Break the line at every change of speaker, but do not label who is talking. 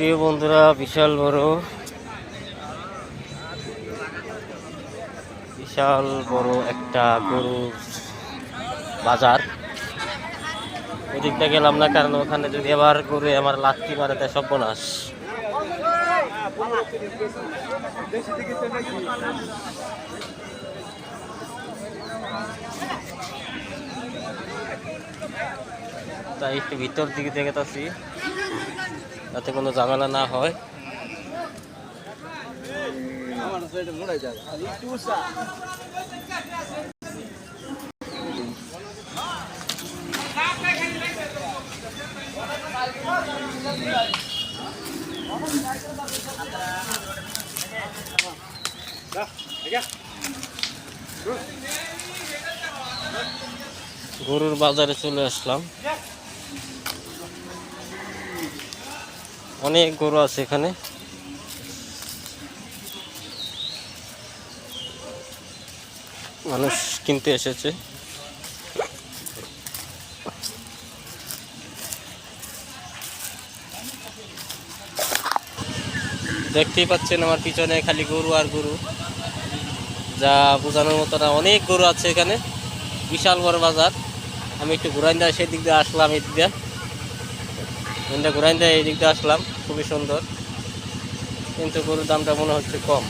প্রিয় বন্ধুরা, বিশাল একটা গরুর বাজার। ওদিকটা গেলাম না, কারণ ওখানে যদি আবার গরু আমার লাথি মারে তাই সর্বনাশ। তাই একটু ভিতর দিকে দেখেছি, যাতে কোনো ঝামেলা না হয়। গরুর বাজারে চলে আসলাম। অনেক গরু আছে এখানে। মানুষ কিনতে এসেছে। দেখতেই পাচ্ছেন আমার পিছনে খালি গরু আর গরু, যা বোঝানোর মতো না। অনেক গরু আছে এখানে, বিশাল বড় বাজার। আমি একটু ঘুরাইন্দা সেই দিক দিয়ে আসলাম, এই দিক দিয়ে ঘুরাইন্দা এই দিক দিয়ে আসলাম। খুবই সুন্দর, কিন্তু গরুর দামটা মনে হচ্ছে কম।